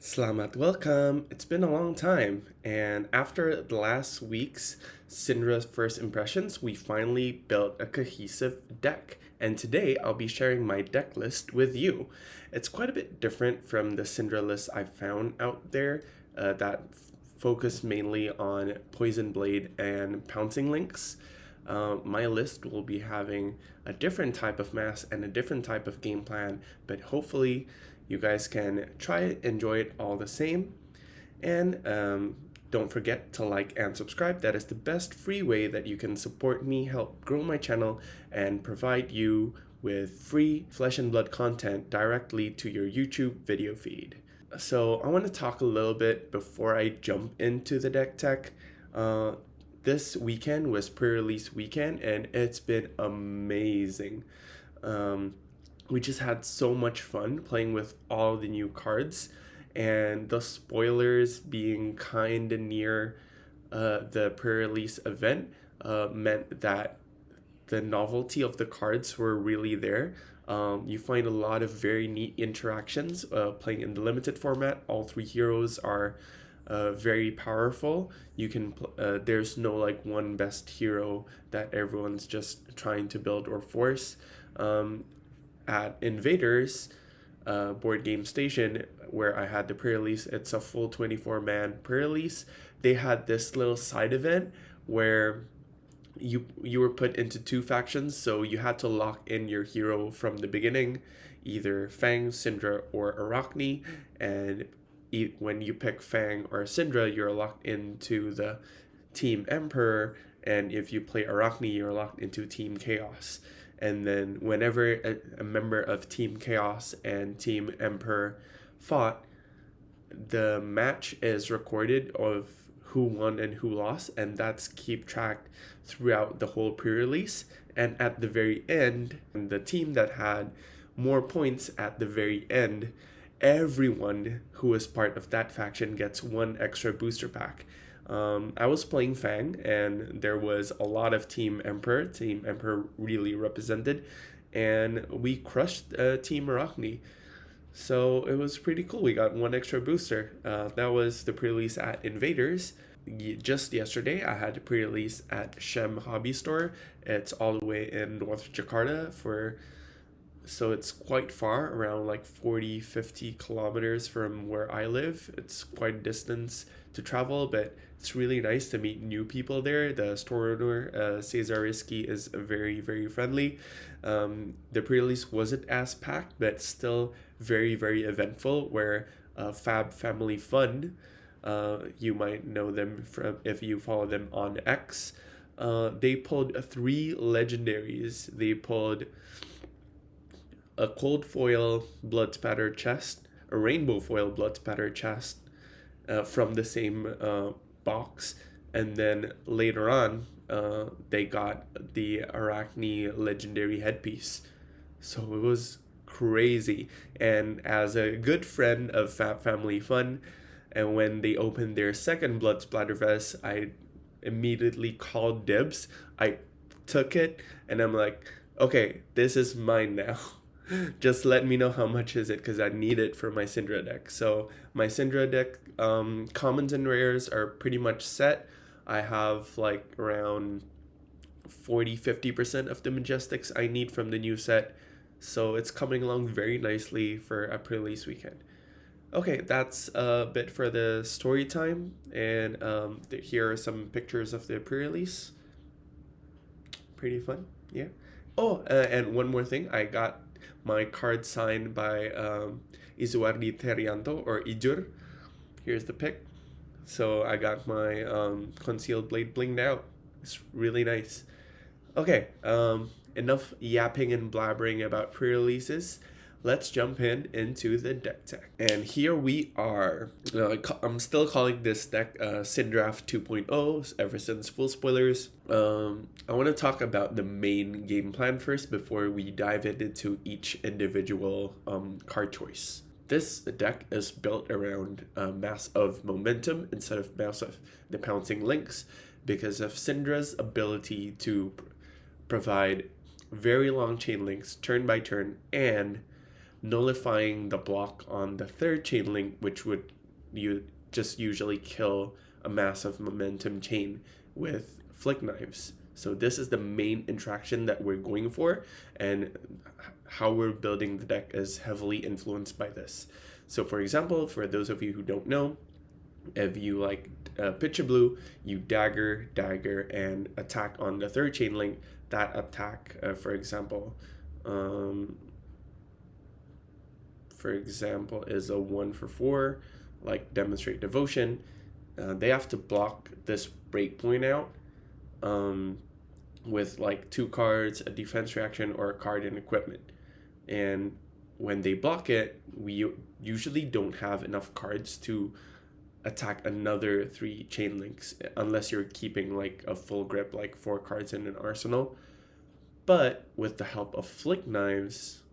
Selamat welcome. It's been a long time, and after the last week's Cindra's first impressions, we finally built a cohesive deck. And today I'll be sharing my deck list with you. It's quite a bit different from the Cindra list I've found out there that focus mainly on Poison Blade and Pouncing Links. My list will be having a different type of mass and a different type of game plan, but hopefully you guys can try it, enjoy it all the same. And don't forget to like and subscribe. That is the best free way that you can support me, help grow my channel, and provide you with free flesh and blood content directly to your YouTube video feed. So I want to talk a little bit before I jump into the deck tech. This weekend was pre-release weekend and it's been amazing. We just had so much fun playing with all the new cards, and the spoilers being kind of near the pre-release event meant that the novelty of the cards were really there. You find a lot of very neat interactions playing in the limited format. All three heroes are very powerful. You can there's no like one best hero that everyone's just trying to build or force. At Invaders board game station where I had the pre-release, it's a full 24-man pre-release. They had this little side event where you were put into two factions, so you had to lock in your hero from the beginning, either Fang, Cindra, or Arachne, and when you pick Fang or Cindra, you're locked into the Team Emperor, and if you play Arachne, you're locked into Team Chaos. And then whenever a member of Team Chaos and Team Emperor fought, the match is recorded of who won and who lost, and that's keep track throughout the whole pre-release. And at the very end, the team that had more points at the very end, everyone who is part of that faction gets one extra booster pack. I was playing Fang, and there was a lot of Team Emperor. Team Emperor really represented, and we crushed Team Arachne. So it was pretty cool. We got one extra booster. That was the pre-release at Invaders. Just yesterday, I had a pre-release at Shem Hobby Store. It's all the way in North Jakarta so it's quite far, around like 40-50 kilometers from where I live. It's quite a distance to travel, but it's really nice to meet new people there. The store owner, Cesar Risky, is very, very friendly. The pre-release wasn't as packed, but still very, very eventful, where Fab Family Fun, you might know them from if you follow them on X, they pulled three legendaries. They pulled a cold foil blood spatter chest, a rainbow foil blood spatter chest from the same box, and then later on they got the Arachne legendary headpiece. So it was crazy. And as a good friend of Fab Family Fun, and when they opened their second blood splatter vest, I immediately called dibs. I took it and I'm like, okay, this is mine now. Just let me know how much is it, because I need it for my Cindra deck. So my Cindra deck commons and rares are pretty much set. I have like around 40-50% of the Majestics I need from the new set. So it's coming along very nicely for a pre-release weekend. Okay, that's a bit for the story time, and here are some pictures of the pre-release. Pretty fun, yeah. Oh, and one more thing, I got my card signed by Izuardi Terianto, or Ijur. Here's the pic. So I got my concealed blade blinged out. It's really nice. Okay, enough yapping and blabbering about pre-releases. Let's jump into the deck tech. And here we are. I'm still calling this deck Cindraft 2.0 ever since full spoilers. I want to talk about the main game plan first before we dive into each individual card choice. This deck is built around mass of momentum instead of mass of the pouncing links, because of Cindra's ability to provide very long chain links turn by turn and nullifying the block on the third chain link, which would you just usually kill a massive momentum chain with flick knives. So this is the main interaction that we're going for, and how we're building the deck is heavily influenced by this. So for example, for those of you who don't know, if you like pitch a blue, you dagger, and attack on the third chain link. That attack, for example, is a 1 for 4, like Demonstrate Devotion. They have to block this breakpoint out with like 2 cards, a defense reaction, or a card in equipment. And when they block it, we usually don't have enough cards to attack another 3 chain links unless you're keeping like a full grip, like 4 cards in an arsenal. But with the help of flick knives,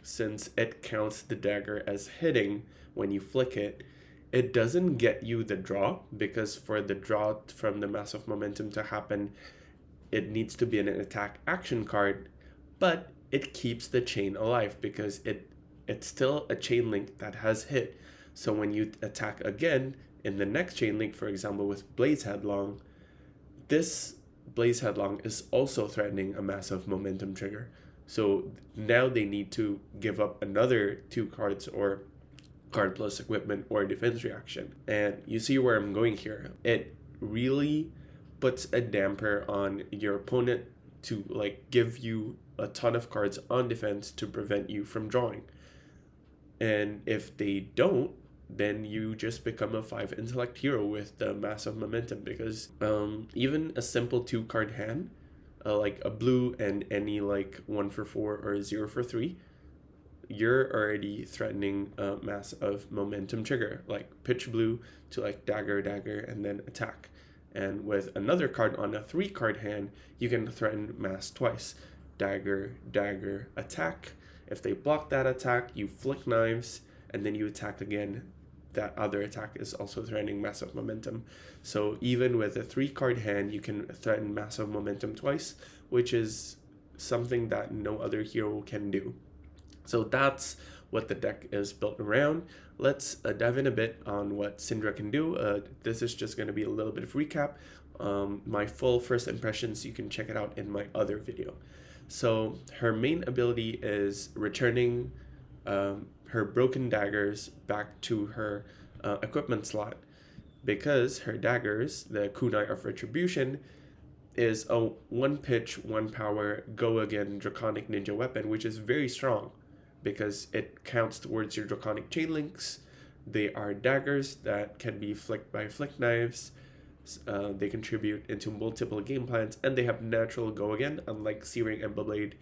since it counts the dagger as hitting when you flick it, it doesn't get you the draw, because for the draw from the massive momentum to happen, it needs to be an attack action card, but it keeps the chain alive because it's still a chain link that has hit. So when you attack again in the next chain link, for example with Blaze Headlong, this Blaze Headlong is also threatening a massive momentum trigger. So now they need to give up another 2 cards, or card plus equipment, or defense reaction. And you see where I'm going here. It really puts a damper on your opponent to like give you a ton of cards on defense to prevent you from drawing. And if they don't, then you just become a 5 intellect hero with the massive momentum, because even a simple 2 card hand, like a blue and any like 1 for 4 or 0 for 3, you're already threatening a massive momentum trigger, like pitch blue to like dagger, and then attack. And with another card on a 3 card hand, you can threaten mass twice, dagger, attack. If they block that attack, you flick knives, and then you attack again. That other attack is also threatening massive momentum. So even with a 3 card hand, you can threaten massive momentum twice, which is something that no other hero can do. So that's what the deck is built around. Let's dive in a bit on what Cindra can do. This is just going to be a little bit of recap. My full first impressions, you can check it out in my other video. So her main ability is returning her broken daggers back to her equipment slot, because her daggers, the Kunai of Retribution, is a 1 pitch, 1 power, go again Draconic Ninja weapon, which is very strong because it counts towards your Draconic chain links. They are daggers that can be flicked by flick knives. They contribute into multiple game plans, and they have natural go again, unlike Searing Emberblade,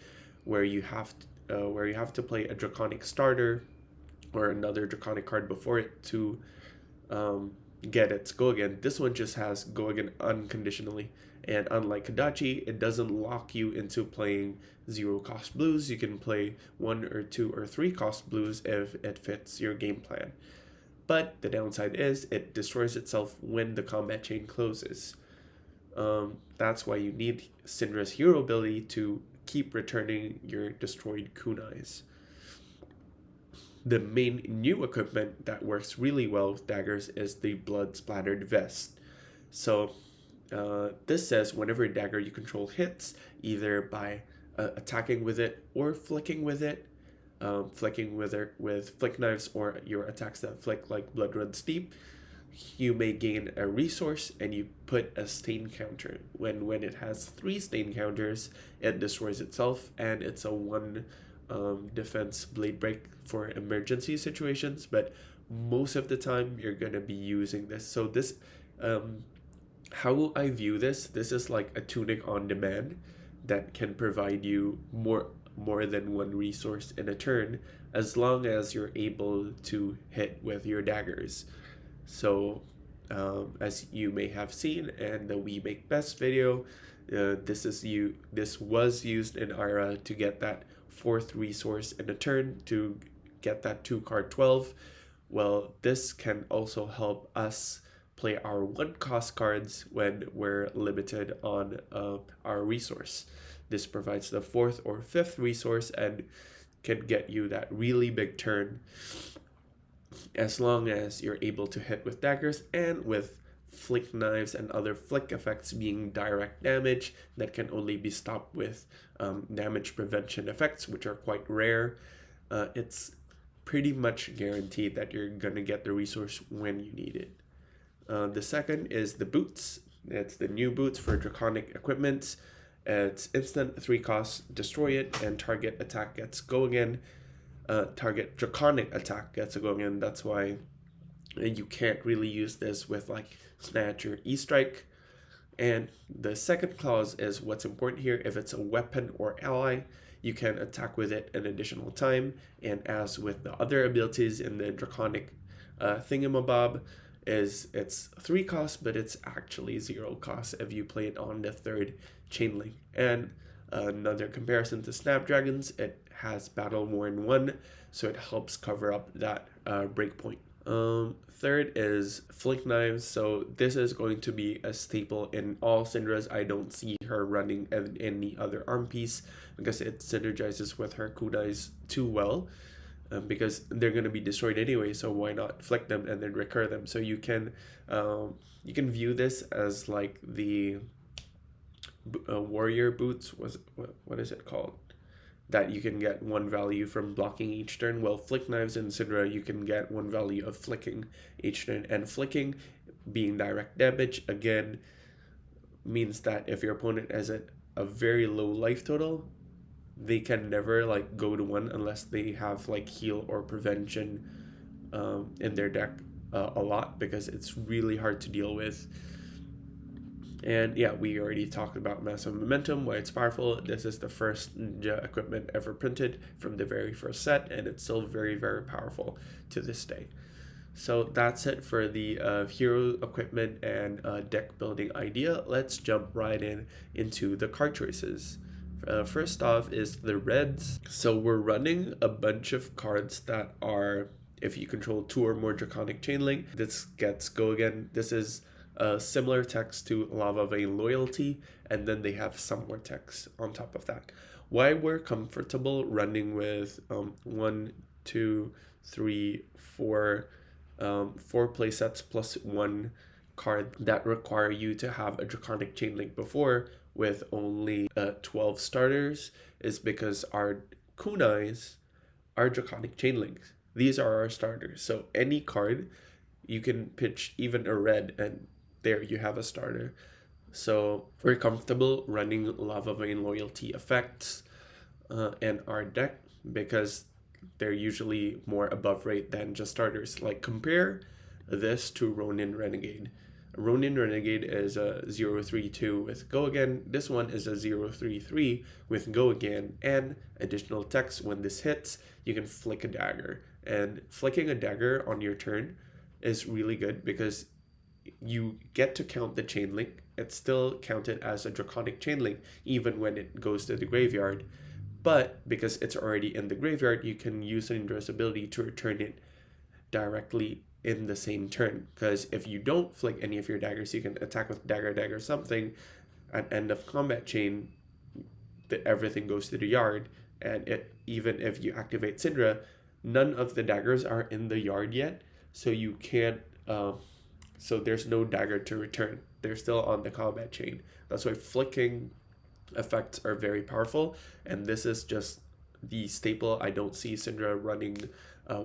where you have to play a Draconic starter or another Draconic card before it to get its go again. This one just has go again unconditionally, and unlike Kadachi, it doesn't lock you into playing 0 cost blues. You can play 1 or 2 or 3 cost blues if it fits your game plan. But the downside is it destroys itself when the combat chain closes. That's why you need Cindra's hero ability to keep returning your destroyed kunais. The main new equipment that works really well with daggers is the blood splattered vest. So this says whenever a dagger you control hits, either by attacking with it or flicking with it, flicking with it with flick knives or your attacks that flick like Blood Runs Deep, you may gain a resource and you put a stain counter. When it has 3 stain counters, it destroys itself, and it's a 1 defense blade break for emergency situations, but most of the time you're gonna be using this. So this how I view this is like a tunic on demand that can provide you more than 1 resource in a turn, as long as you're able to hit with your daggers. So as you may have seen in the We Make Best video, this was used in Ara to get that 4th resource in a turn to get that 2 card 12. Well, this can also help us play our 1 cost cards when we're limited on our resource. This provides the 4th or 5th resource, and can get you that really big turn as long as you're able to hit with daggers and with flick knives and other flick effects being direct damage that can only be stopped with damage prevention effects, which are quite rare. It's pretty much guaranteed that you're gonna get the resource when you need it. The second is the boots. It's the new boots for draconic equipment. It's instant 3 cost, destroy it, and target attack gets go again. Target draconic attack gets a go again. That's why you can't really use this with like snatch or e-strike. And the second clause is what's important here. If it's a weapon or ally, you can attack with it an additional time. And as with the other abilities in the draconic thingamabob, it's 3 costs, but it's actually 0 costs if you play it on the 3rd chain link. And another comparison to Snapdragons, it has Battle Worn 1, so it helps cover up that breakpoint. Third is flick knives. So this is going to be a staple in all Cindras. I don't see her running in any other arm piece because it synergizes with her kunais too well. Because they're going to be destroyed anyway, so why not flick them and then recur them? So you can view this as like the warrior boots. What is it called? That you can get 1 value from blocking each turn. Well, flick knives in Cindra, you can get 1 value of flicking each turn, and flicking being direct damage again means that if your opponent has a very low life total, they can never like go to 1 unless they have like heal or prevention in their deck a lot, because it's really hard to deal with. And yeah, we already talked about massive momentum, why it's powerful. This is the first ninja equipment ever printed from the very first set, and it's still very, very powerful to this day. So that's it for the hero equipment and deck building idea. Let's jump right into the card choices. First off is the reds. So we're running a bunch of cards that are, if you control 2 or more draconic chain link, this gets go again. This is similar text to Lava Vein Loyalty, and then they have some more text on top of that. Why we're comfortable running with 1, 2, 3, 4 playsets plus 1 card that require you to have a draconic chain link before with only 12 starters is because our kunais are draconic chain links. These are our starters. So any card, you can pitch even a red and there you have a starter. So we're comfortable running Lava Vein Loyalty effects in our deck because they're usually more above rate than just starters. Like compare this to Ronin Renegade. Ronin Renegade is a 0-3-2 with Go Again. This one is a 0-3-3 with Go Again and additional text. When this hits, you can flick a dagger. And flicking a dagger on your turn is really good because you get to count the chain link. It's still counted as a draconic chain link even when it goes to the graveyard. But because it's already in the graveyard, you can use Cindra's ability to return it directly in the same turn. Because if you don't flick any of your daggers, you can attack with dagger something. At end of combat chain, everything goes to the yard. And even if you activate Cindra, none of the daggers are in the yard yet. So you can't... So there's no dagger to return. They're still on the combat chain. That's why flicking effects are very powerful. And this is just the staple. I don't see Cindra running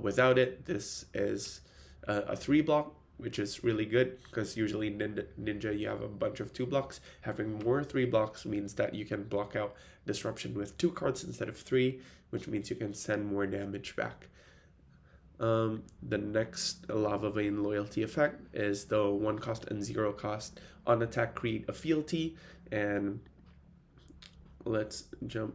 without it. This is a 3 block, which is really good because usually Ninja you have a bunch of 2 blocks. Having more 3 blocks means that you can block out disruption with 2 cards instead of 3, which means you can send more damage back. The next Lava Vein Loyalty effect is the 1 cost and 0 cost on attack create a fealty. And let's jump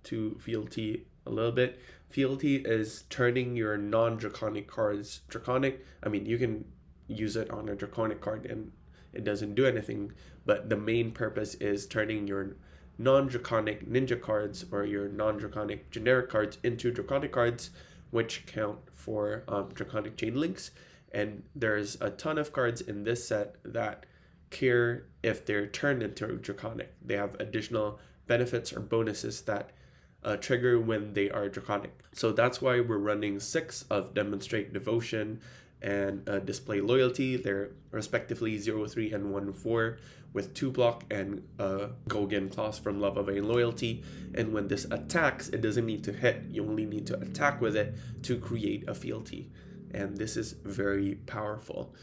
to fealty a little bit. Fealty is turning your non-draconic cards draconic. I mean, you can use it on a draconic card and it doesn't do anything, but the main purpose is turning your non-draconic ninja cards or your non-draconic generic cards into draconic cards, which count for draconic chain links. And there's a ton of cards in this set that care if they're turned into draconic. They have additional benefits or bonuses that trigger when they are draconic. So that's why we're running 6 of Demonstrate Devotion and Display Loyalty. They're respectively 0-3 and 1-4 with 2 block and Gogan clause from Love of a Loyalty. And when this attacks, it doesn't need to hit. You only need to attack with it to create a fealty. And this is very powerful.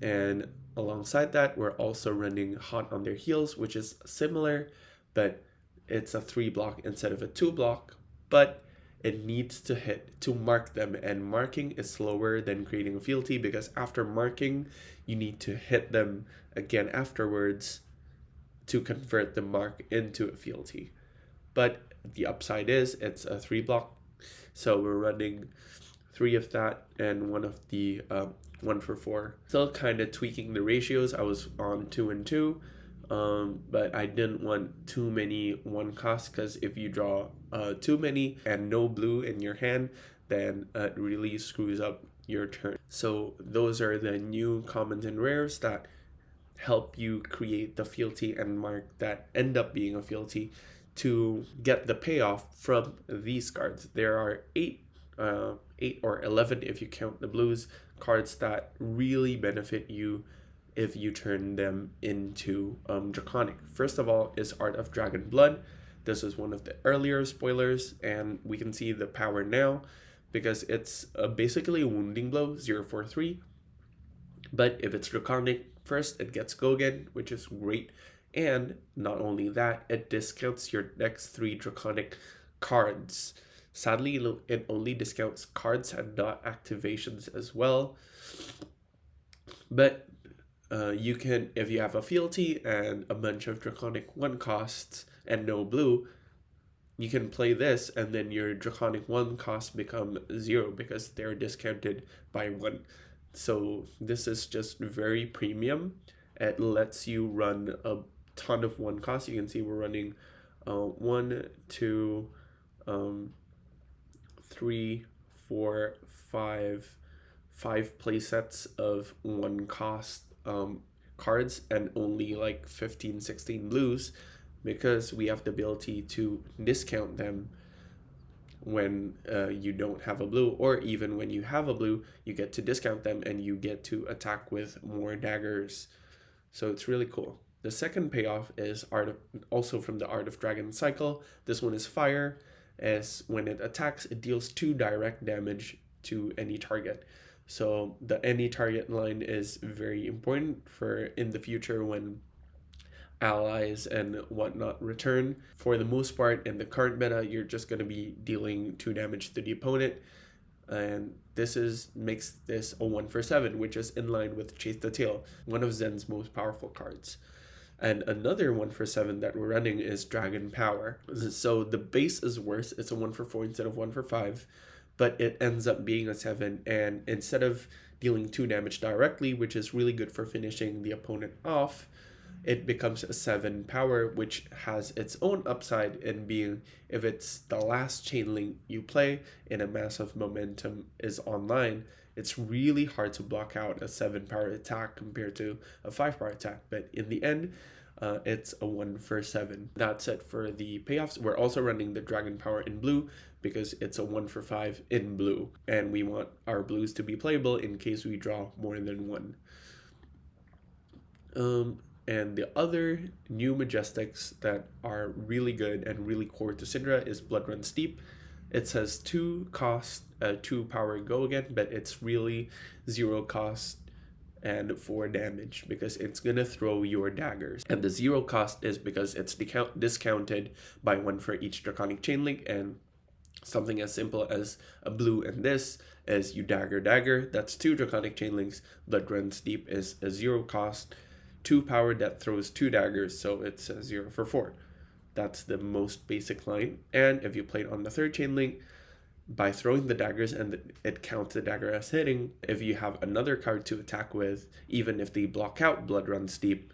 And alongside that, we're also running Hot on Their Heels, which is similar, but it's a 3 block instead of a 2 block, but it needs to hit to mark them, and marking is slower than creating a fealty because after marking, you need to hit them again afterwards to convert the mark into a fealty. But the upside is it's a 3 block, so we're running 3 of that and 1 of the 1 for 4. Still kind of tweaking the ratios. I was on 2 and 2. But I didn't want too many 1 cost, because if you draw too many and no blue in your hand, then it really screws up your turn. So those are the new commons and rares that help you create the fealty and mark that end up being a fealty to get the payoff from these cards. There are 8 or 11 if you count the blues cards that really benefit you if you turn them into draconic. First of all is Art of Dragon Blood. This is one of the earlier spoilers, and we can see the power now because it's basically a wounding blow, 0-4-3. But if it's draconic, first it gets Gogan, which is great, and not only that, it discounts your next 3 draconic cards. Sadly, it only discounts cards and not activations as well. But you can, if you have a fealty and a bunch of draconic 1 costs and no blue, you can play this and then your draconic 1 costs become 0 because they're discounted by 1. So this is just very premium. It lets you run a ton of 1 costs. You can see we're running 1, 2, 3, 4, 5 play sets of 1 cost cards and only like 15-16 blues, because we have the ability to discount them when you don't have a blue, or even when you have a blue, you get to discount them and you get to attack with more daggers. So it's really cool. The second payoff is also from the Art of Dragon cycle. This one is fire, as when it attacks, it deals 2 direct damage to any target. So the any target line is very important for in the future when allies and whatnot return. For the most part, in the current meta, you're just going to be dealing 2 damage to the opponent. And this makes this a 1-for-7, which is in line with Chase the Tail, one of Zen's most powerful cards. And another 1-for-7 that we're running is Dragon Power. So the base is worse. It's a 1-for-4 instead of 1-for-5. But it ends up being a 7, and instead of dealing 2 damage directly, which is really good for finishing the opponent off, it becomes a 7 power, which has its own upside in being if it's the last chain link you play in a massive momentum is online, it's really hard to block out a 7 power attack compared to a 5 power attack. But in the end, it's a 1-for-7. That's it for the payoffs. We're also running the Dragon Power in blue because it's a 1-for-5 in blue, and we want our blues to be playable in case we draw more than 1. And the other new Majestics that are really good and really core to Cindra is Blood Run Steep. It says 2 cost, 2 power go again, but it's really 0 cost and 4 damage because it's going to throw your daggers. And the 0 cost is because it's discounted by 1 for each Draconic Chainlink, and something as simple as a blue and this is you dagger, that's 2 Draconic Chainlinks. Blood Run Steep is a 0 cost, 2 power that throws 2 daggers, so it's a 0-for-4. That's the most basic line. And if you play it on the 3rd Chainlink, by throwing the daggers and it counts the dagger as hitting, if you have another card to attack with, even if they block out Blood Run Steep,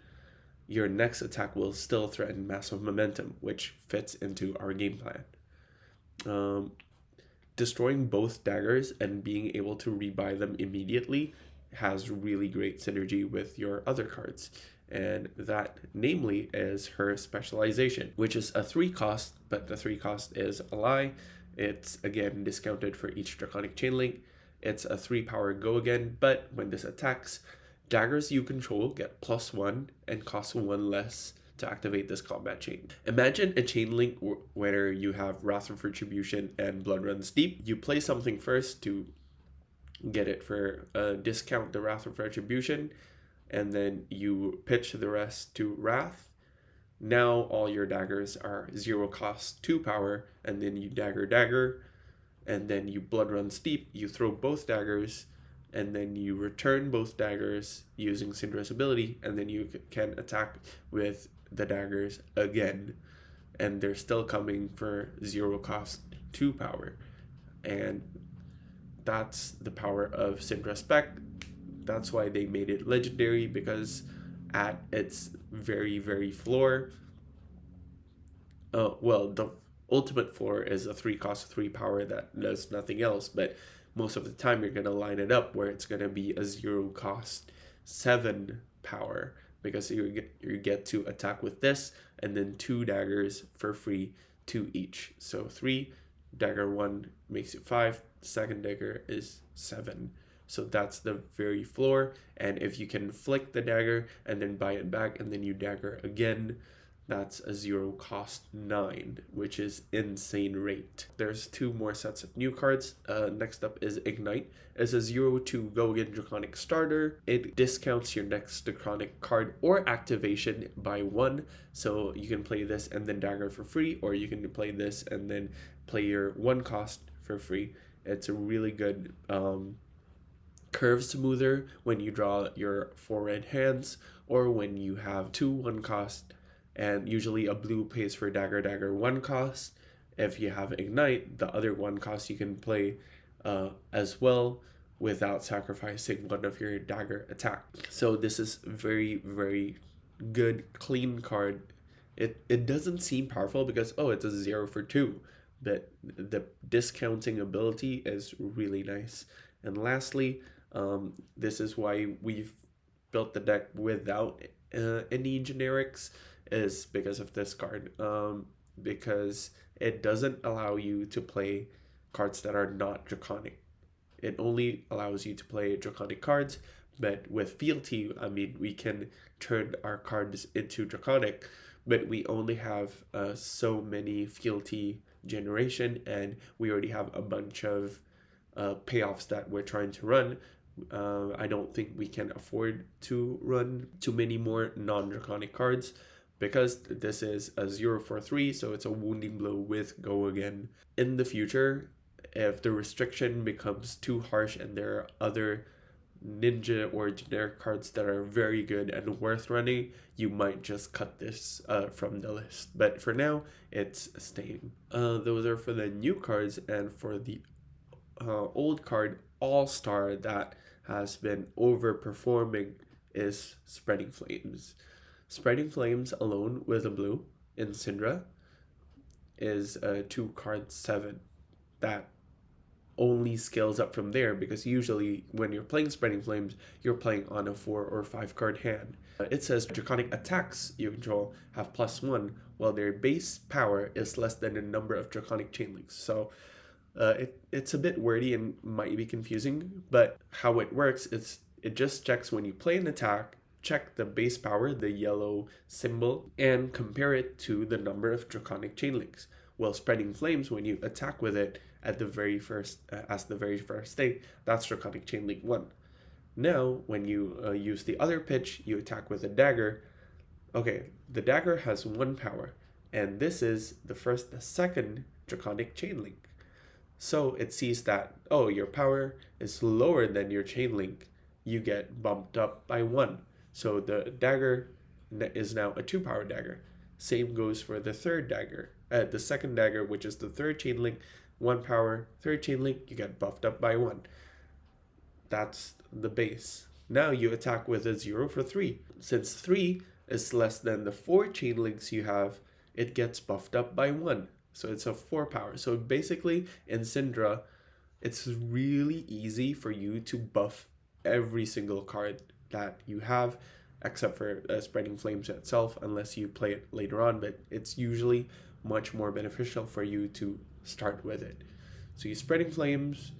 your next attack will still threaten massive momentum, which fits into our game plan. Destroying both daggers and being able to rebuy them immediately has really great synergy with your other cards. and that namely is her specialization, which is a 3 cost, but the 3 cost is a lie. It's again discounted for each Draconic Chainlink. It's a 3 power go again, but when this attacks, daggers you control get +1 and cost 1 less to activate this combat chain. Imagine a chain link where you have Wrath of Retribution and Blood Runs Deep. You play something first to get it for discount the Wrath of Retribution, and then you pitch the rest to Wrath. Now all your daggers are 0 cost, 2 power, and then you dagger, and then you Blood Run Steep, you throw both daggers, and then you return both daggers using Cindra's ability, and then you can attack with the daggers again, and they're still coming for 0 cost, 2 power. And that's the power of Cindra Spec. That's why they made it legendary, because at its very, very floor, the ultimate floor is a 3 cost, 3 power that does nothing else, but most of the time you're going to line it up where it's going to be a 0 cost, 7 power, because you get to attack with this, and then 2 daggers for free, 2 each. So 3, dagger 1 makes it 5, second dagger is 7. So that's the very floor, and if you can flick the dagger and then buy it back and then you dagger again, that's a 0 cost 9, which is insane rate. There's 2 more sets of new cards. Next up is Ignite. It's a 0-2 go again Draconic starter. It discounts your next Draconic card or activation by 1. So you can play this and then dagger for free, or you can play this and then play your 1 cost for free. It's a really good curve smoother when you draw your 4 red hands, or when you have 2 1 cost, and usually a blue pays for dagger 1 cost. If you have Ignite, the other 1 cost you can play as well without sacrificing one of your dagger attack. So this is very, very good, clean card. It doesn't seem powerful because, oh, it's a 0 for 2, but the discounting ability is really nice. And lastly, this is why we've built the deck without any generics, is because of this card. Because it doesn't allow you to play cards that are not Draconic. It only allows you to play Draconic cards, but with Fealty, I mean, we can turn our cards into Draconic, but we only have so many Fealty generation, and we already have a bunch of payoffs that we're trying to run. I don't think we can afford to run too many more non-Draconic cards, because this is a 0-4-3, so it's a Wounding Blow with Go Again. In the future, if the restriction becomes too harsh and there are other ninja or generic cards that are very good and worth running, you might just cut this from the list. But for now, it's staying. Those are for the new cards, and for the old card All-Star that has been overperforming is Spreading Flames. Spreading Flames alone with a blue in Cindra is a 2 card 7 that only scales up from there, because usually when you're playing Spreading Flames, you're playing on a 4 or 5 card hand. It says Draconic attacks you control have +1, while their base power is less than the number of Draconic Chainlinks. So it's a bit wordy and might be confusing, but how it works is it just checks when you play an attack, check the base power, the yellow symbol, and compare it to the number of Draconic Chainlinks. While Spreading Flames, when you attack with it at the very first, as the very first state, that's Draconic Chainlink 1. Now, when you use the other pitch, you attack with a dagger. Okay, the dagger has 1 power, and this is the second Draconic Chainlink. So it sees that, oh, your power is lower than your Chainlink. You get bumped up by 1. So the dagger is now a 2 power dagger. Same goes for the third dagger. The second dagger, which is the third Chainlink, 1 power, third Chainlink, you get buffed up by 1. That's the base. Now you attack with a 0 for 3. Since 3 is less than the 4 Chainlinks you have, it gets buffed up by 1. So it's a 4 power. So basically, in Cindra, it's really easy for you to buff every single card that you have. except for Spreading Flames itself, unless you play it later on, but it's usually much more beneficial for you to start with it. So you Spreading Flames,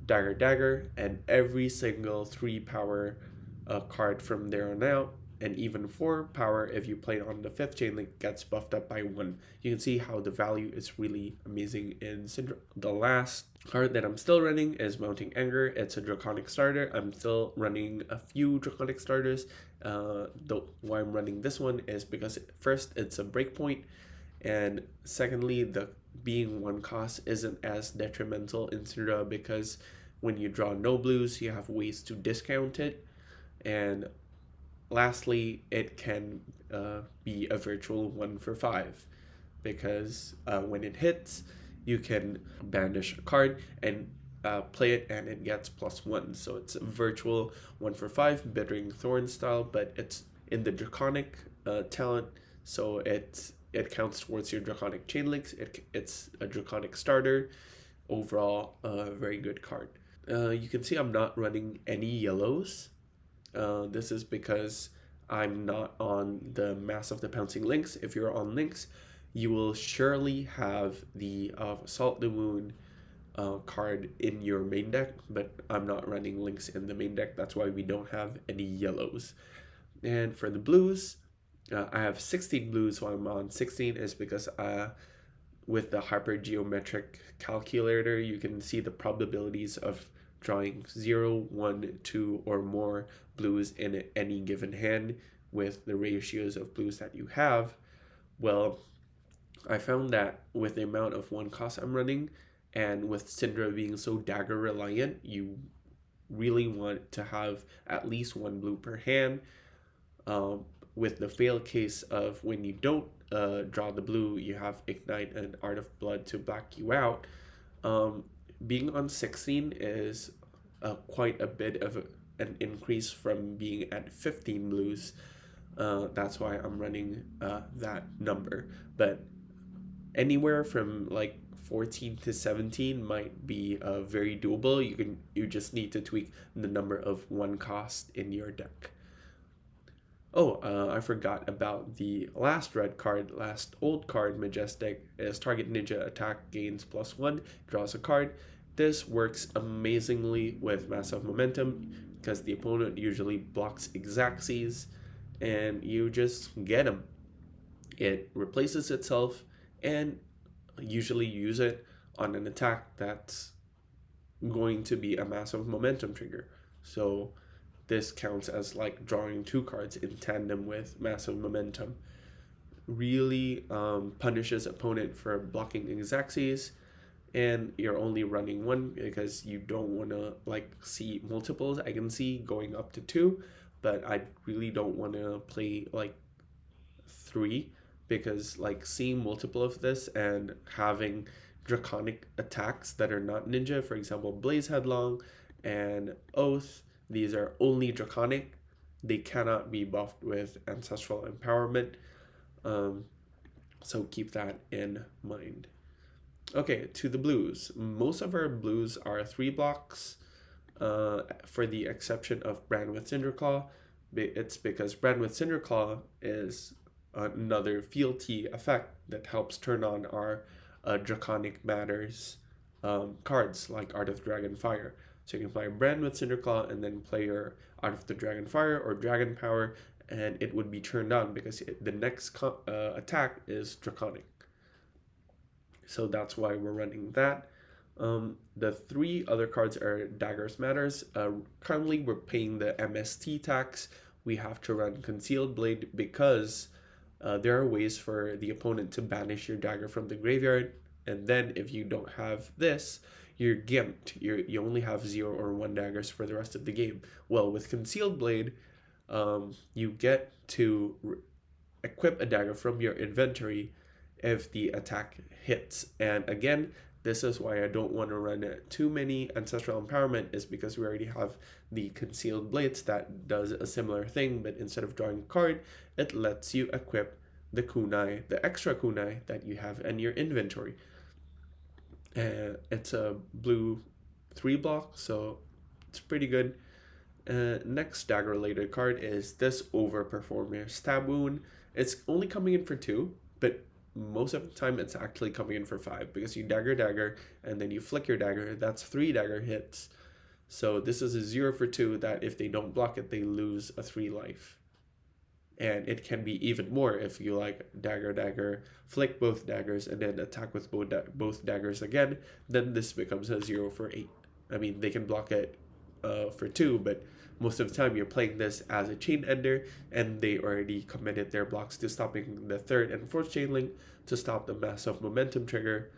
Dagger, and every single 3 power card from there on out, and even 4 power if you play it on the 5th chain link, gets buffed up by 1. You can see how the value is really amazing in Cindra. The last card that I'm still running is Mounting Anger. It's a Draconic starter. I'm still running a few Draconic starters. Why I'm running this one is because first, it's a breakpoint, and secondly, the being 1 cost isn't as detrimental in Cindra because when you draw no blues, you have ways to discount it. And lastly, it can be a virtual 1 for 5 because when it hits, you can banish a card and play it and it gets +1. So it's a virtual 1 for 5, Bittering Thorn style, but it's in the Draconic talent, so it counts towards your Draconic chain links. It's a Draconic starter. Overall, a very good card. You can see I'm not running any yellows. This is because I'm not on the Mass of the Pouncing links. If you're on links, you will surely have the Salt the Wound card in your main deck, but I'm not running links in the main deck. That's why we don't have any yellows. And for the blues, I have 16 blues. Why I'm on 16 is because with the hypergeometric calculator, you can see the probabilities of drawing 0, 1, 2, or more blues in any given hand with the ratios of blues that you have. Well, I found that with the amount of 1 cost I'm running, and with Cindra being so dagger reliant, you really want to have at least 1 blue per hand. With the fail case of when you don't draw the blue, you have Ignite and Art of Blood to back you out. Being on 16 is quite a bit of an increase from being at 15 blues. That's why I'm running that number. But anywhere from like 14 to 17 might be very doable. You just need to tweak the number of 1 cost in your deck. Oh, I forgot about the last red card, last old card, Majestic, is target ninja attack gains +1, draws a card. This works amazingly with Massive Momentum because the opponent usually blocks Xaxes and you just get them. It replaces itself and usually use it on an attack that's going to be a Massive Momentum trigger. So this counts as like drawing 2 cards in tandem with Massive Momentum. Really punishes opponent for blocking Xaxes, and you're only running 1 because you don't want to like see multiples. I can see going up to 2, but I really don't want to play like 3 because like seeing multiple of this and having Draconic attacks that are not ninja, for example Blaze Headlong and Oath, these are only Draconic. They cannot be buffed with Ancestral Empowerment. So keep that in mind. Okay, to the blues. Most of our blues are 3 blocks, for the exception of Brand with Cinderclaw. It's because Brand with Cinderclaw is another fealty effect that helps turn on our Draconic Matters cards like Art of Dragonfire. So you can play Brand with Cinderclaw and then play your Art of the Dragonfire or Dragon Power, and it would be turned on because the next attack is Draconic. So that's why we're running that. The 3 other cards are Daggers Matters. Currently, we're paying the MST tax. We have to run Concealed Blade because there are ways for the opponent to banish your dagger from the graveyard. And then if you don't have this, you're gimped. You only have 0 or 1 daggers for the rest of the game. Well, with Concealed Blade, you get to equip a dagger from your inventory if the attack hits. And again, this is why I don't want to run too many Ancestral Empowerment, is because we already have the Concealed Blades that does a similar thing, but instead of drawing a card, it lets you equip the kunai, the extra kunai that you have in your inventory. It's a blue 3 block, so it's pretty good. Next dagger related card is this Overperformer Stab Wound. It's only coming in for 2, but most of the time it's actually coming in for 5 because you dagger and then you flick your dagger. That's 3 dagger hits. So this is a 0 for 2 that if they don't block it, they lose a 3 life. And it can be even more if you like dagger, flick both daggers, and then attack with both daggers again. Then this becomes a 0 for 8. I mean, they can block it for 2, but most of the time you're playing this as a chain ender, and they already committed their blocks to stopping the 3rd and 4th chain link to stop the massive momentum trigger.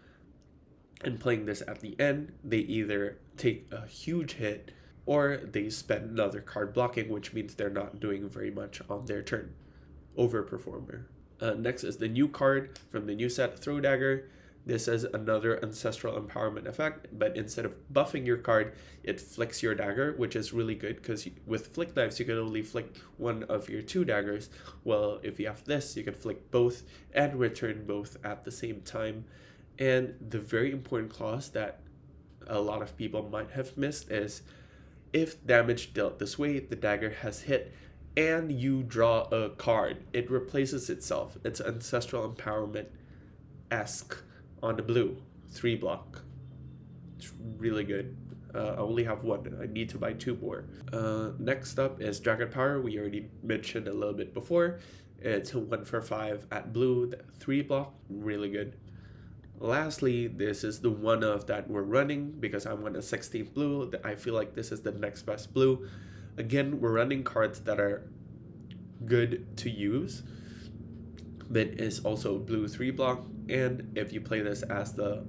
And playing this at the end, they either take a huge hit or they spend another card blocking, which means they're not doing very much on their turn. Overperformer. Next is the new card from the new set, Throw Dagger. This is another Ancestral Empowerment effect, but instead of buffing your card, it flicks your dagger, which is really good because with flick knives, you can only flick one of your 2 daggers. Well, if you have this, you can flick both and return both at the same time. And the very important clause that a lot of people might have missed is if damage dealt this way, the dagger has hit, and you draw a card, it replaces itself. It's Ancestral Empowerment-esque on the blue, 3 block. It's really good. I only have 1. I need to buy 2 more. Next up is Dragon Power. We already mentioned a little bit before. It's a 1 for 5 at blue, 3 block, really good. Lastly, this is the one of that we're running because I'm on a 16th blue. I feel like this is the next best blue. Again, we're running cards that are good to use, but it's also blue 3 block. And if you play this as the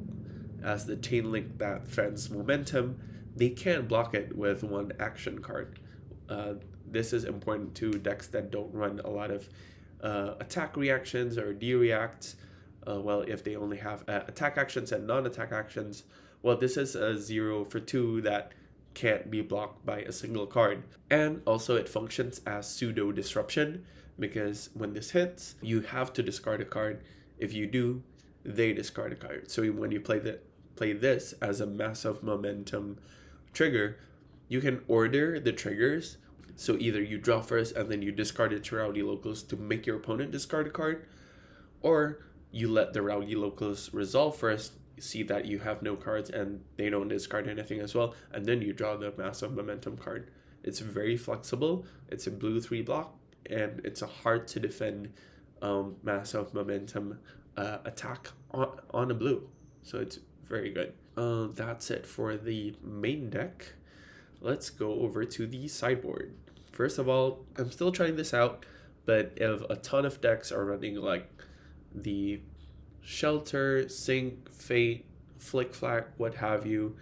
chain link that threatens momentum, they can't block it with 1 action card. This is important to decks that don't run a lot of attack reactions or de-reacts. Well, if they only have attack actions and non-attack actions, well, this is a 0 for 2 that can't be blocked by a single card. And also it functions as pseudo disruption because when this hits, you have to discard a card. If you do, they discard a card. So when you play this as a massive momentum trigger, you can order the triggers. So either you draw first and then you discard it to Rowdy Locals to make your opponent discard a card, or you let the Rowdy Locals resolve first, see that you have no cards and they don't discard anything as well, and then you draw the massive momentum card. It's very flexible. It's a blue 3 block, and it's a hard to defend massive momentum attack on a blue. So it's very good. That's it for the main deck. Let's go over to the sideboard. First of all, I'm still trying this out, but if a ton of decks are running like the Shelter, Sink, Fate, Flick Flack, what have you,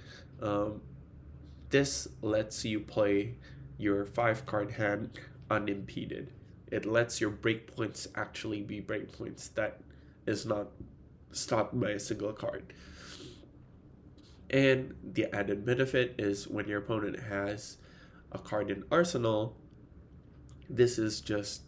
this lets you play your 5-card hand unimpeded. It lets your breakpoints actually be breakpoints that is not stopped by a single card. And the added benefit is when your opponent has a card in Arsenal, this is just,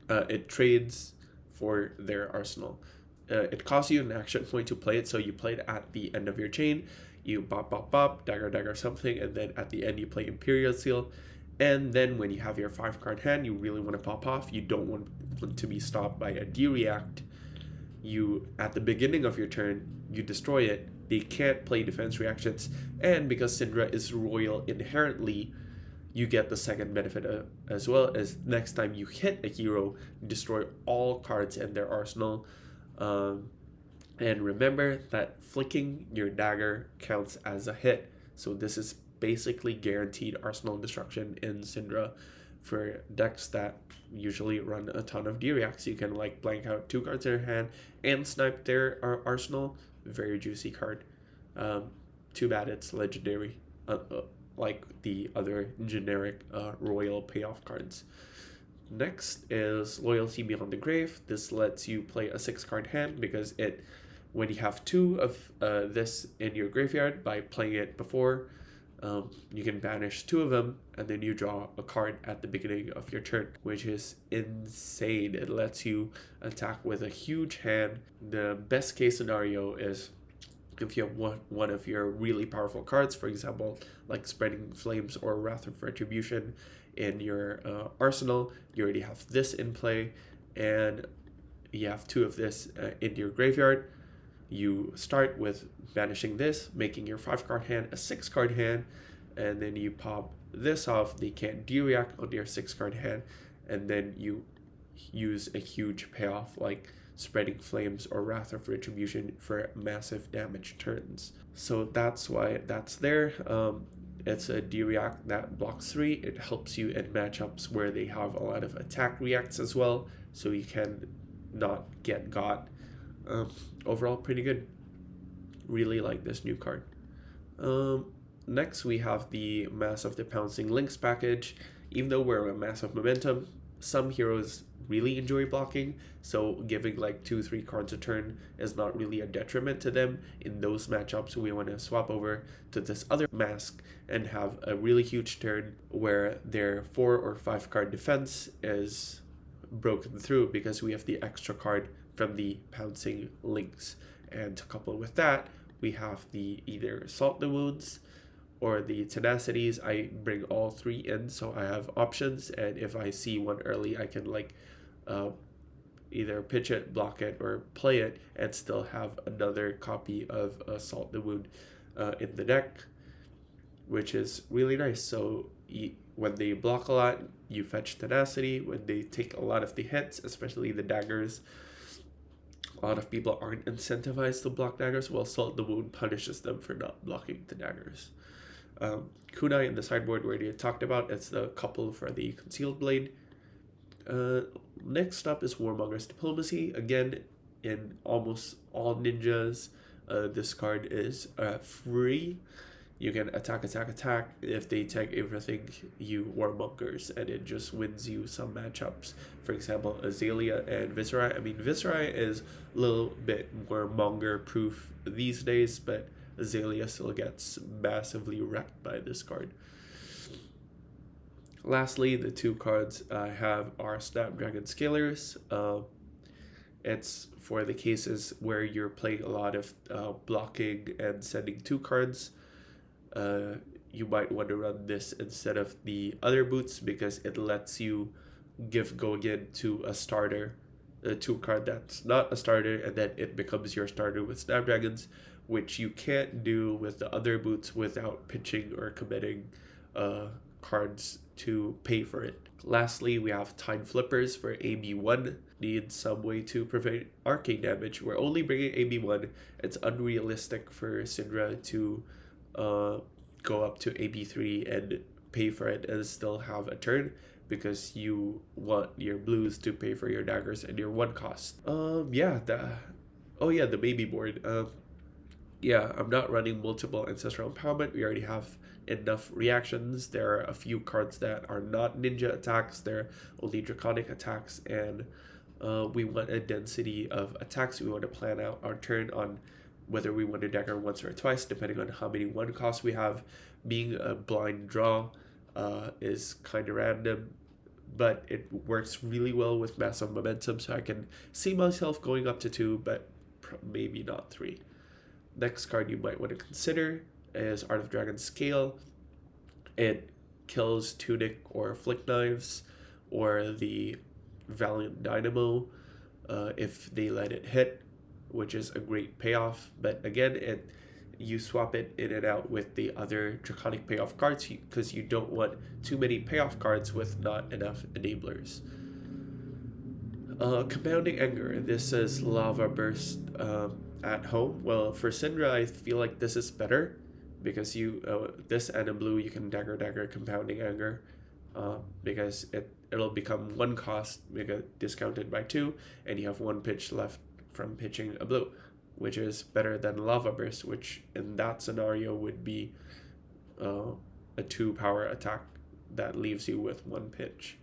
it trades for their Arsenal. It costs you an action point to play it, so you play it at the end of your chain, you bop, dagger, something, and then at the end you play Imperial Seal, and then when you have your 5-card hand, you really want to pop off, you don't want to be stopped by a D-React, you, at the beginning of your turn, you destroy it, they can't play defense reactions, and because Cindra is royal inherently, you get the second benefit as well as next time you hit a hero, destroy all cards in their arsenal. And remember that flicking your dagger counts as a hit. So this is basically guaranteed arsenal destruction in Cindra for decks that usually run a ton of D-Reacts. You can like blank out 2 cards in your hand and snipe their arsenal. Very juicy card. Too bad it's legendary, like the other generic royal payoff cards. Next is Loyalty Beyond the Grave. This lets you play a 6-card hand because when you have 2 of this in your graveyard by playing it before, you can banish 2 of them and then you draw a card at the beginning of your turn, which is insane. It lets you attack with a huge hand. The best case scenario is If you have one of your really powerful cards, for example, like Spreading Flames or Wrath of Retribution in your arsenal, you already have this in play, and you have 2 of this in your graveyard. You start with banishing this, making your 5-card hand a 6-card hand, and then you pop this off. They can't react on your 6-card hand, and then you use a huge payoff like Spreading Flames or Wrath of Retribution for massive damage turns. So that's why that's there. It's a D-React that blocks 3. It helps you in matchups where they have a lot of attack reacts as well, so you can not get got. Overall, pretty good. Really like this new card. Next, we have the Mass of the Pouncing Links package. Even though we're a Mass of Momentum, some heroes really enjoy blocking, so giving like 2-3 cards a turn is not really a detriment to them. In those matchups, we want to swap over to this other mask and have a really huge turn where their 4 or 5 card defense is broken through because we have the extra card from the Pouncing Links. And to couple with that, we have the either Salt the Wounds or the Tenacities. I bring all 3 in, so I have options, and if I see one early, I can like either pitch it, block it, or play it, and still have another copy of Salt the Wound in the deck, which is really nice. So when they block a lot, you fetch Tenacity. When they take a lot of the hits, especially the daggers, a lot of people aren't incentivized to block daggers, while Salt the Wound punishes them for not blocking the daggers. Kunai in the sideboard we already talked about. It's the couple for the Concealed Blade. Next up is Warmonger's Diplomacy. Again, in almost all ninjas, this card is free. You can attack. If they take everything, you Warmongers, and it just wins you some matchups. For example, Azalea and Viserai. I mean, Viserai is a little bit more monger proof these days, but Azalea still gets massively wrecked by this card. Lastly, the 2 cards I have are Snapdragon Scalers. It's for the cases where you're playing a lot of blocking and sending 2 cards. You might want to run this instead of the other boots because it lets you go again to a starter, a 2 card that's not a starter, and then it becomes your starter with Snapdragons, which you can't do with the other boots without pitching or committing cards to pay for it. Lastly, we have Time Flippers for AB1. Need some way to prevent arcane damage. We're only bringing AB1. It's unrealistic for Cindra to go up to AB3 and pay for it and still have a turn, because you want your blues to pay for your daggers and your 1 cost. The baby board. I'm not running multiple Ancestral Empowerment. We already have enough reactions. There are a few cards that are not ninja attacks. They're only draconic attacks, and we want a density of attacks. We want to plan out our turn on whether we want to dagger once or twice, depending on how many 1 costs we have. Being a blind draw is kind of random, but it works really well with Massive Momentum, so I can see myself going up to 2, but maybe not 3. Next card you might want to consider is Art of Dragon Scale. It kills Tunic or Flick Knives or the Valiant Dynamo if they let it hit, which is a great payoff. But again, you swap it in and out with the other Draconic payoff cards because you don't want too many payoff cards with not enough enablers. Compounding Anger. This is Lava Burst at home. Well, for Cindra, I feel like this is better because this and in blue you can dagger Compounding Anger because it'll become 1 cost, discounted by 2, and you have 1 pitch left from pitching a blue, which is better than Lava Burst, which in that scenario would be a 2 power attack that leaves you with 1 pitch.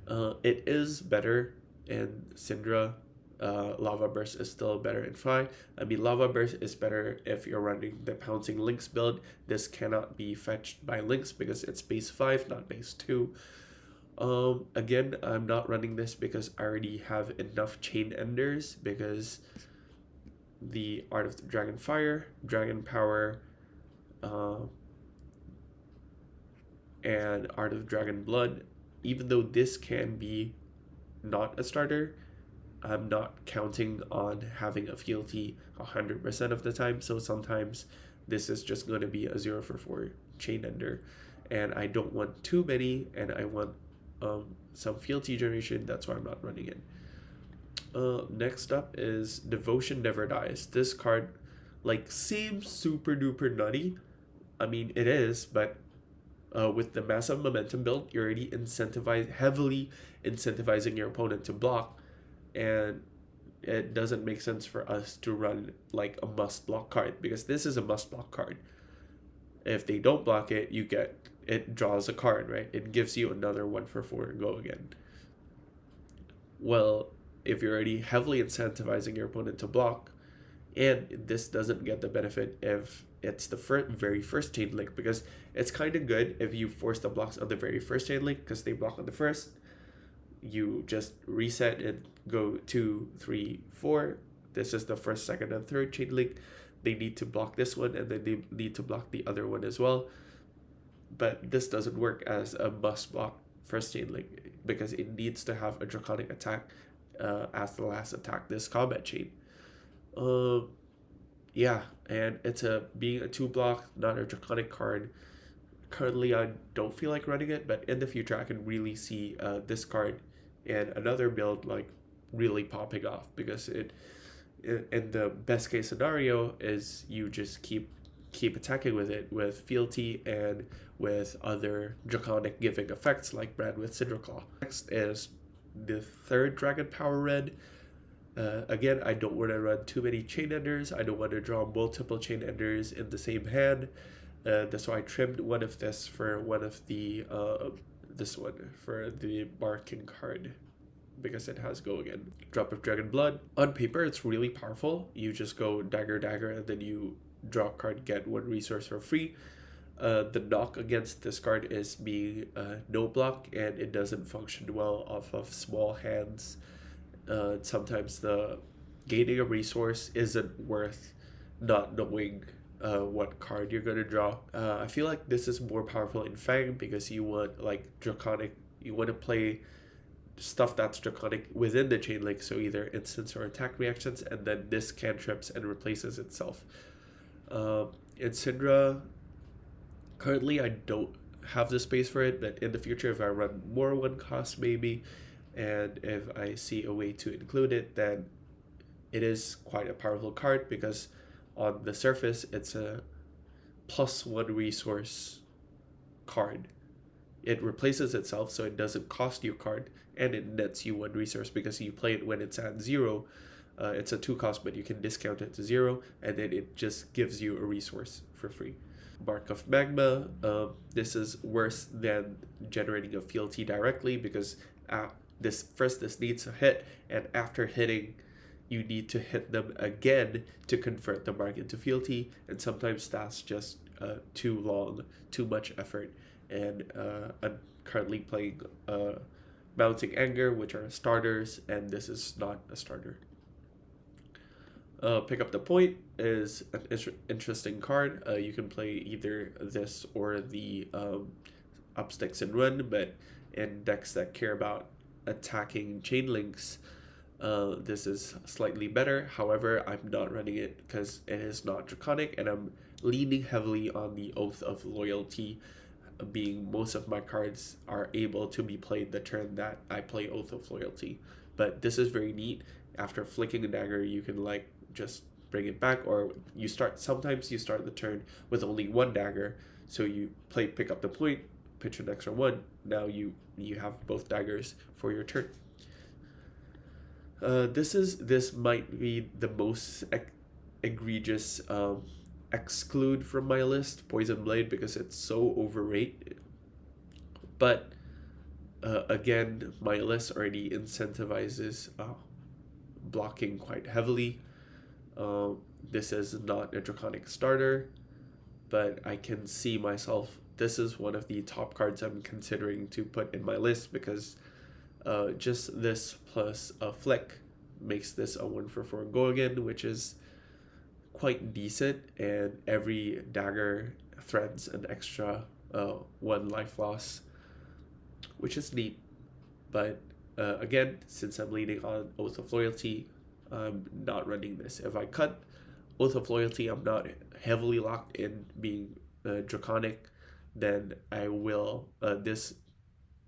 It is better in Cindra. Lava Burst is still better in Fi. I mean, Lava Burst is better if you're running the Pouncing Links build. This cannot be fetched by Links because it's base 5, not base 2. Again, I'm not running this because I already have enough Chain Enders, because the Art of the Dragon Fire, Dragon Power, uh, and Art of Dragon Blood. Even though this can be not a starter, I'm not counting on having a fealty 100% of the time. So sometimes this is just going to be a 0 for 4 chain ender. And I don't want too many, and I want some fealty generation. That's why I'm not running it. Next up is Devotion Never Dies. This card seems super duper nutty. I mean, it is, but with the massive momentum build, you're already heavily incentivizing your opponent to block, and it doesn't make sense for us to run like a must block card, because this is a must block card. If they don't block it, it draws a card, right? It gives you another 1 for 4 and go again. Well, if you're already heavily incentivizing your opponent to block, and this doesn't get the benefit if it's the very first chain link, because it's kind of good if you force the blocks on the very first chain link, because they block on the first. You just reset and go 2, 3, 4. This is the first, second, and third chain link. They need to block this one, and then they need to block the other one as well. But this doesn't work as a must block first chain link, because it needs to have a draconic attack as the last attack this combat chain. Yeah, and it's being a 2 block, not a draconic card. Currently, I don't feel like running it, but in the future, I can really see this card and another build really popping off, because in the best case scenario is you just keep attacking with it with fealty and with other draconic giving effects like Brand with Cindra Claw. Next is the third Dragon Power Red. Again, I don't want to run too many chain enders. I don't want to draw multiple chain enders in the same hand. That's why I trimmed one of this for one of the this one for the marking card, because it has go again. Drop of Dragon Blood. On paper, it's really powerful. You just go dagger, dagger, and then you draw a card, get 1 resource for free. The knock against this card is being no block, and it doesn't function well off of small hands. Sometimes the gaining a resource isn't worth not knowing what card you're going to draw. I feel like this is more powerful in Fang, because you want draconic, you want to play stuff that's draconic within the chain link, so either instance or attack reactions, and then this cantrips and replaces itself. In Cindra, currently I don't have the space for it, but in the future, if I run more 1 cost maybe, and if I see a way to include it, then it is quite a powerful card, because on the surface it's a +1 resource card. It replaces itself, so it doesn't cost you a card, and it nets you 1 resource because you play it when it's at 0. It's a 2 cost, but you can discount it to 0, and then it just gives you a resource for free. Mark of Magma. This is worse than generating a fealty directly, because this needs a hit, and after hitting, you need to hit them again to convert the mark into fealty, and sometimes that's just too long, too much effort. And I'm currently playing Mounting Anger, which are starters, and this is not a starter. Pick Up the Point is an interesting card. You can play either this or the up sticks and run, but in decks that care about attacking chain links, this is slightly better. However, I'm not running it because it is not draconic, and I'm leaning heavily on the Oath of Loyalty, being most of my cards are able to be played the turn that I play Oath of Loyalty. But this is very neat. After flicking a dagger, you can just bring it back, or sometimes you start the turn with only 1 dagger, so you Pick Up the Point, pitch an extra 1. Now you have both daggers for your turn. This might be the most egregious exclude from my list, Poison Blade, because it's so overrated. But again, my list already incentivizes blocking quite heavily. This is not a draconic starter, but I can see myself, this is one of the top cards I'm considering to put in my list, because just this plus a flick makes this a 1 for 4 go again, which is quite decent, and every dagger threads an extra 1 life loss, which is neat. But again, since I'm leaning on Oath of Loyalty, I'm not running this. If I cut Oath of Loyalty, I'm not heavily locked in being Draconic, then I will, this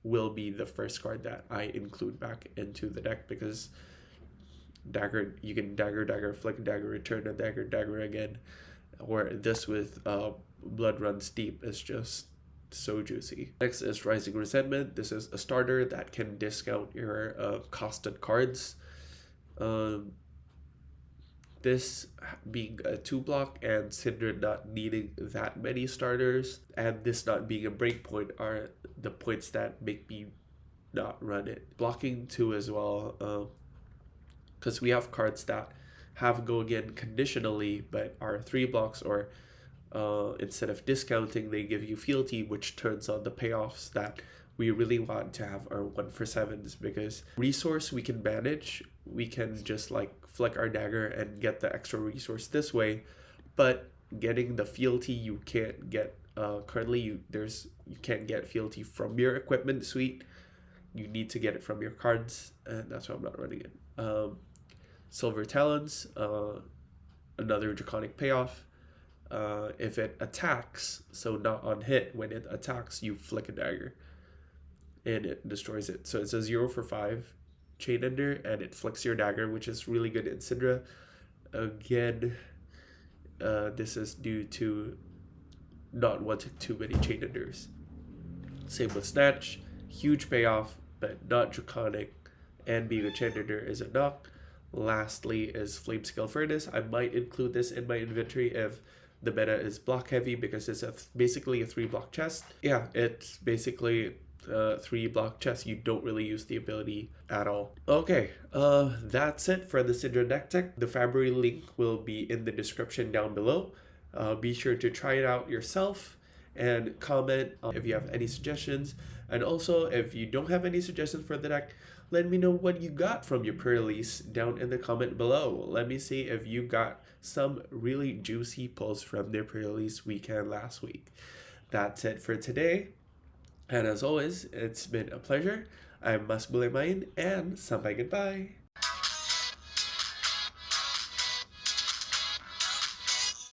will be the first card that I include back into the deck, because dagger, you can dagger, flick dagger, return a dagger again, or this with Blood Runs Deep is just so juicy. Next is Rising Resentment. This is a starter that can discount your costed cards. This being a 2-block and Cindra not needing that many starters, and this not being a breakpoint, are the points that make me not run it. Blocking 2 as well, because we have cards that have go again conditionally but are 3 blocks, or instead of discounting they give you fealty, which turns on the payoffs that we really want to have our 1-for-7s, because resource we can manage. We can just like flick our dagger and get the extra resource this way, but getting the fealty you can't get currently. You can't get fealty from your equipment suite. You need to get it from your cards, and that's why I'm not running it. Silver Talons, another draconic payoff. If it attacks, so not on hit, when it attacks you flick a dagger and it destroys it. So it's a 0-for-5 chain ender, and it flicks your dagger, which is really good in Cindra. Again, this is due to not wanting too many chain enders. Same with Snatch, huge payoff, but not draconic, and being a chain ender is a knock. Lastly is Flame Scale Furnace. I might include this in my inventory if the meta is block heavy, because it's basically a 3-block chest. Yeah, it's basically 3-block chest. You don't really use the ability at all. Okay, that's it for the Cindra Deck Tech. The Fabry link will be in the description down below. Be sure to try it out yourself and comment if you have any suggestions. And also, if you don't have any suggestions for the deck, let me know what you got from your pre-release down in the comment below. Let me see if you got some really juicy pulls from their pre-release weekend last week. That's it for today. And as always, it's been a pleasure. I'm Bule, and sampai goodbye.